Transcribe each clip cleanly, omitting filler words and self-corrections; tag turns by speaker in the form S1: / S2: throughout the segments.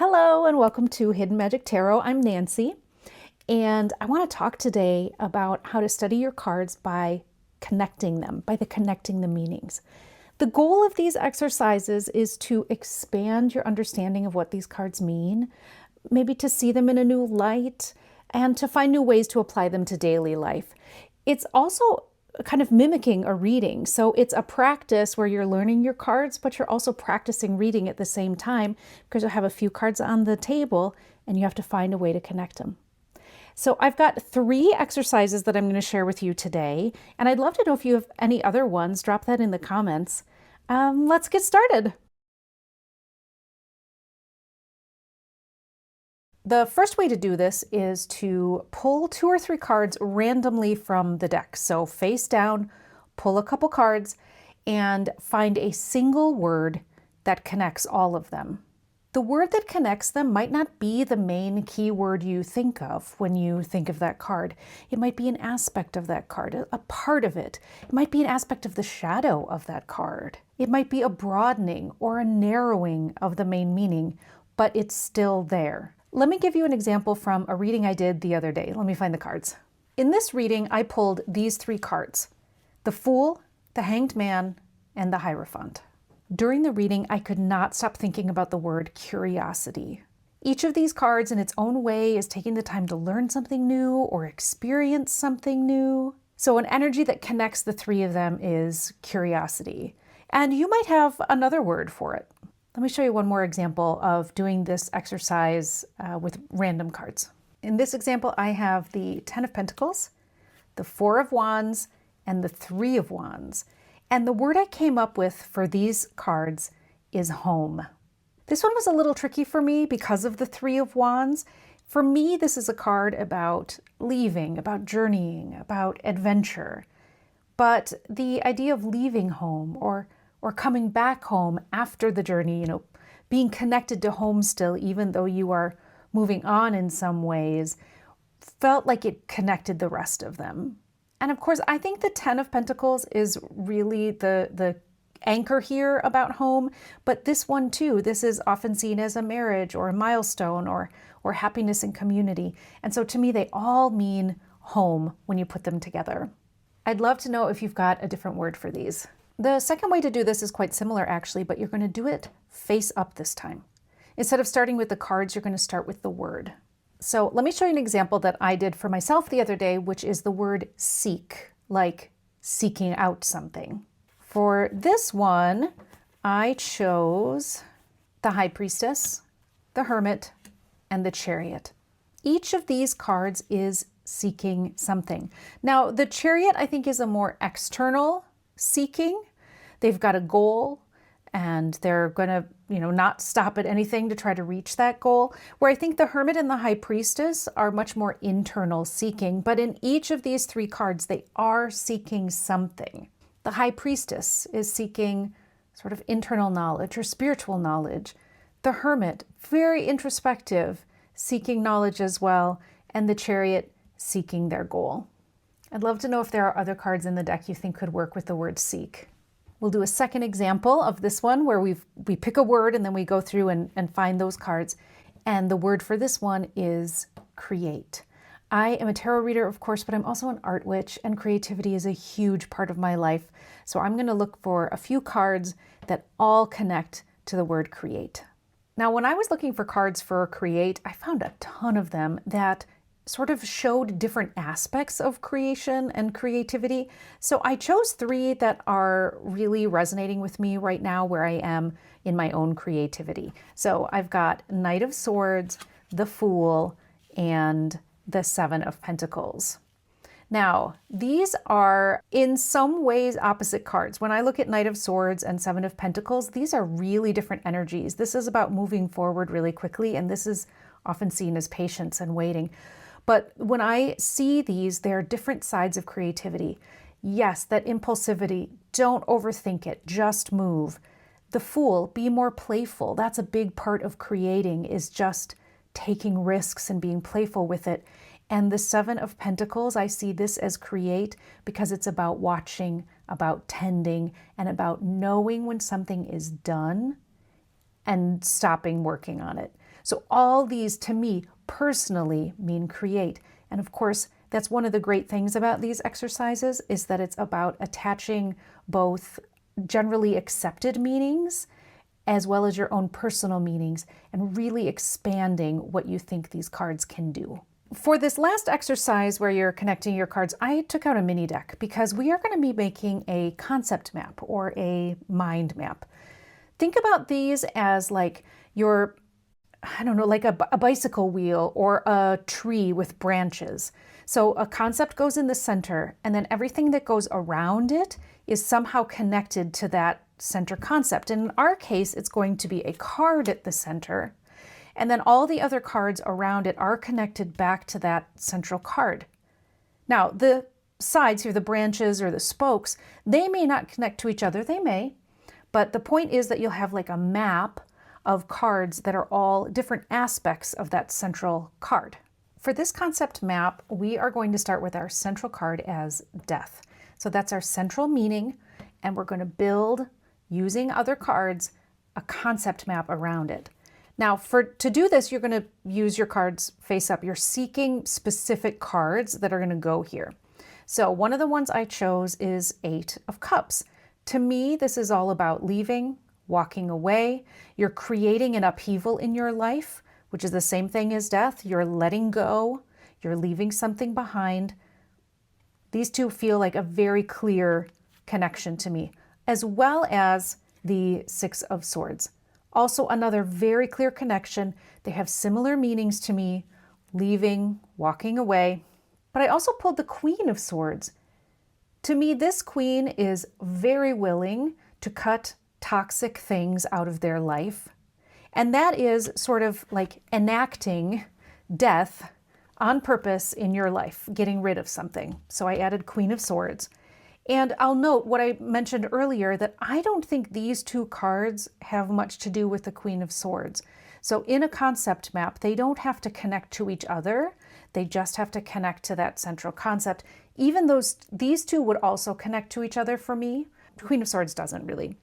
S1: Hello and welcome to Hidden Magic Tarot. I'm Nancy, and I want to talk today about how to study your cards by connecting them, connecting the meanings. The goal of these exercises is to expand your understanding of what these cards mean, maybe to see them in a new light, and to find new ways to apply them to daily life. It's also kind of mimicking a reading. So it's a practice where you're learning your cards, but you're also practicing reading at the same time because you'll have a few cards on the table and you have to find a way to connect them. So I've got 3 exercises that I'm going to share with you today, and I'd love to know if you have any other ones. Drop that in the comments. Let's get started. The first way to do this is to pull 2 or 3 cards randomly from the deck. So face down, pull a couple cards, and find a single word that connects all of them. The word that connects them might not be the main key word you think of when you think of that card. It might be an aspect of that card, a part of it. It might be an aspect of the shadow of that card. It might be a broadening or a narrowing of the main meaning, but it's still there. Let me give you an example from a reading I did the other day. Let me find the cards. In this reading, I pulled these 3 cards: the Fool, the Hanged Man, and the Hierophant. During the reading, I could not stop thinking about the word curiosity. Each of these cards in its own way is taking the time to learn something new or experience something new. So an energy that connects the 3 of them is curiosity. And you might have another word for it. Let me show you one more example of doing this exercise with random cards. In this example, I have the 10 of Pentacles, the 4 of Wands, and the 3 of Wands. And the word I came up with for these cards is home. This one was a little tricky for me because of the 3 of Wands. For me, this is a card about leaving, about journeying, about adventure. But the idea of leaving home or coming back home after the journey, being connected to home still, even though you are moving on in some ways, felt like it connected the rest of them. And of course, I think the 10 of Pentacles is really the anchor here about home, but this one too, this is often seen as a marriage or a milestone or happiness and community. And so to me, they all mean home when you put them together. I'd love to know if you've got a different word for these. The second way to do this is quite similar actually, but you're going to do it face up this time. Instead of starting with the cards, you're going to start with the word. So let me show you an example that I did for myself the other day, which is the word seek, like seeking out something. For this one, I chose the High Priestess, the Hermit, and the Chariot. Each of these cards is seeking something. Now, the Chariot, I think, is a more external seeking. They've got a goal and they're going to, not stop at anything to try to reach that goal. Where I think the Hermit and the High Priestess are much more internal seeking, but in each of these 3 cards, they are seeking something. The High Priestess is seeking sort of internal knowledge or spiritual knowledge. The Hermit, very introspective, seeking knowledge as well, and the Chariot seeking their goal. I'd love to know if there are other cards in the deck you think could work with the word seek. We'll do a second example of this one where we pick a word and then we go through and find those cards. And the word for this one is create. I am a tarot reader, of course, but I'm also an art witch, and creativity is a huge part of my life. So I'm going to look for a few cards that all connect to the word create. Now, when I was looking for cards for create, I found a ton of them that sort of showed different aspects of creation and creativity. So I chose 3 that are really resonating with me right now where I am in my own creativity. So I've got Knight of Swords, the Fool, and the 7 of Pentacles. Now, these are in some ways opposite cards. When I look at Knight of Swords and 7 of Pentacles, these are really different energies. This is about moving forward really quickly, and this is often seen as patience and waiting. But when I see these, they're different sides of creativity. Yes, that impulsivity, don't overthink it, just move. The Fool, be more playful. That's a big part of creating, is just taking risks and being playful with it. And the 7 of Pentacles, I see this as create because it's about watching, about tending, and about knowing when something is done and stopping working on it. So all these to me personally mean create. And of course, that's one of the great things about these exercises is that it's about attaching both generally accepted meanings as well as your own personal meanings and really expanding what you think these cards can do. For this last exercise where you're connecting your cards, I took out a mini deck because we are going to be making a concept map or a mind map. Think about these as like your, I don't know, like a bicycle wheel or a tree with branches. So a concept goes in the center, and then everything that goes around it is somehow connected to that center concept. And in our case, it's going to be a card at the center. And then all the other cards around it are connected back to that central card. Now, the sides here, the branches or the spokes, they may not connect to each other. They may. But the point is that you'll have like a map of cards that are all different aspects of that central card. For this concept map, we are going to start with our central card as death. So that's our central meaning, and we're going to build, using other cards, a concept map around it. Now, to do this, you're going to use your cards face up. You're seeking specific cards that are going to go here. So one of the ones I chose is 8 of Cups. To me, this is all about leaving, walking away. You're creating an upheaval in your life, which is the same thing as death. You're letting go. You're leaving something behind. These two feel like a very clear connection to me, as well as the 6 of Swords. Also another very clear connection. They have similar meanings to me, leaving, walking away. But I also pulled the Queen of Swords. To me, this queen is very willing to cut toxic things out of their life. And that is sort of like enacting death on purpose in your life, getting rid of something. So I added Queen of Swords. And I'll note what I mentioned earlier, that I don't think these two cards have much to do with the Queen of Swords. So in a concept map, they don't have to connect to each other. They just have to connect to that central concept. Even these two would also connect to each other for me. The Queen of Swords doesn't really.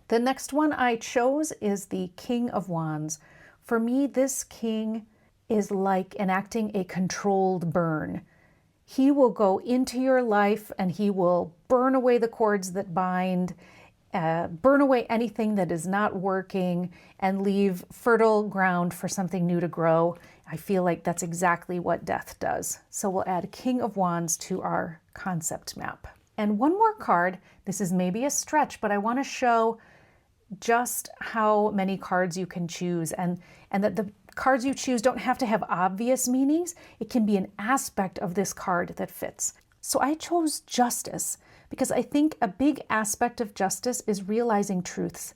S1: The next one I chose is the King of Wands. For me, this king is like enacting a controlled burn. He will go into your life and he will burn away the cords that bind, burn away anything that is not working, and leave fertile ground for something new to grow. I feel like that's exactly what death does. So we'll add King of Wands to our concept map. And one more card. This is maybe a stretch, but I want to show just how many cards you can choose, and that the cards you choose don't have to have obvious meanings. It can be an aspect of this card that fits. So I chose Justice because I think a big aspect of justice is realizing truths.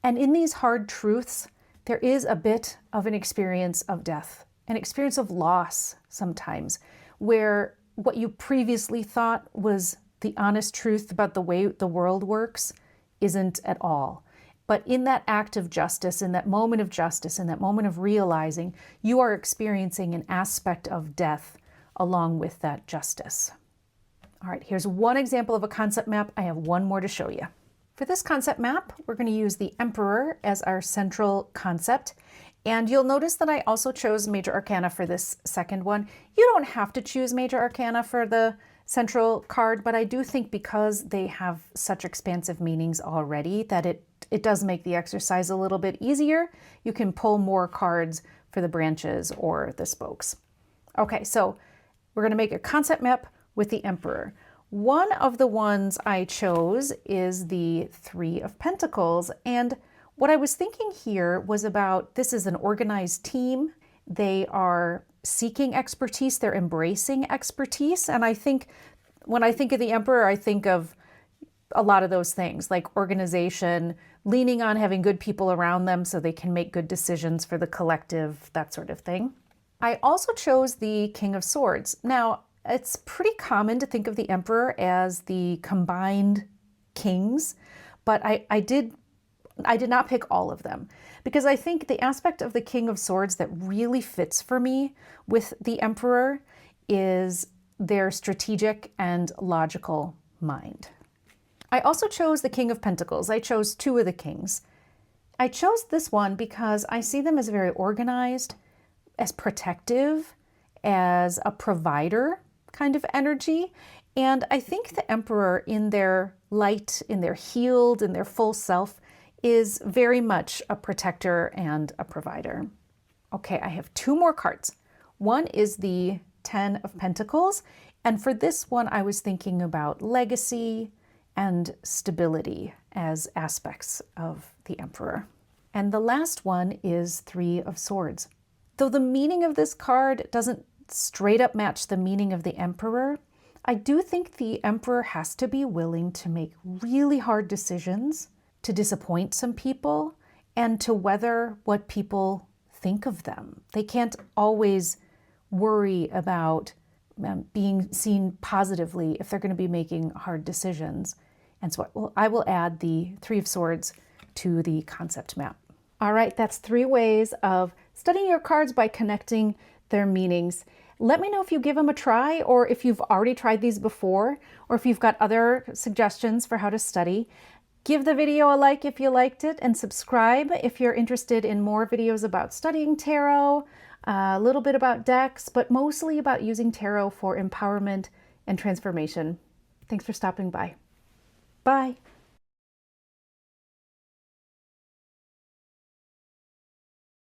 S1: And in these hard truths, there is a bit of an experience of death, an experience of loss sometimes, where what you previously thought was the honest truth about the way the world works isn't at all. But in that act of justice, in that moment of justice, in that moment of realizing, you are experiencing an aspect of death along with that justice. All right, here's one example of a concept map. I have one more to show you. For this concept map, we're going to use the Emperor as our central concept. And you'll notice that I also chose Major Arcana for this second one. You don't have to choose Major Arcana for the central card, but I do think because they have such expansive meanings already that it does make the exercise a little bit easier. You can pull more cards for the branches or the spokes. Okay, so we're going to make a concept map with the Emperor. One of the ones I chose is the 3 of Pentacles. And what I was thinking here was about, this is an organized team. They are seeking expertise. They're embracing expertise. And I think when I think of the Emperor, I think of a lot of those things, like organization, leaning on having good people around them so they can make good decisions for the collective, that sort of thing. I also chose the King of Swords. Now, it's pretty common to think of the Emperor as the combined kings, but I did not pick all of them because I think the aspect of the King of Swords that really fits for me with the Emperor is their strategic and logical mind. I also chose the King of Pentacles. I chose 2 of the kings. I chose this one because I see them as very organized, as protective, as a provider kind of energy. And I think the Emperor in their light, in their healed, in their full self, is very much a protector and a provider. Okay, I have two more cards. One is the 10 of Pentacles. And for this one, I was thinking about legacy and stability as aspects of the Emperor. And the last one is 3 of Swords. Though the meaning of this card doesn't straight up match the meaning of the Emperor, I do think the Emperor has to be willing to make really hard decisions, to disappoint some people, and to weather what people think of them. They can't always worry about being seen positively if they're going to be making hard decisions. And so I will add the 3 of Swords to the concept map. All right, that's 3 ways of studying your cards by connecting their meanings. Let me know if you give them a try, or if you've already tried these before, or if you've got other suggestions for how to study. Give the video a like if you liked it, and subscribe if you're interested in more videos about studying tarot, a little bit about decks, but mostly about using tarot for empowerment and transformation. Thanks for stopping by. Bye.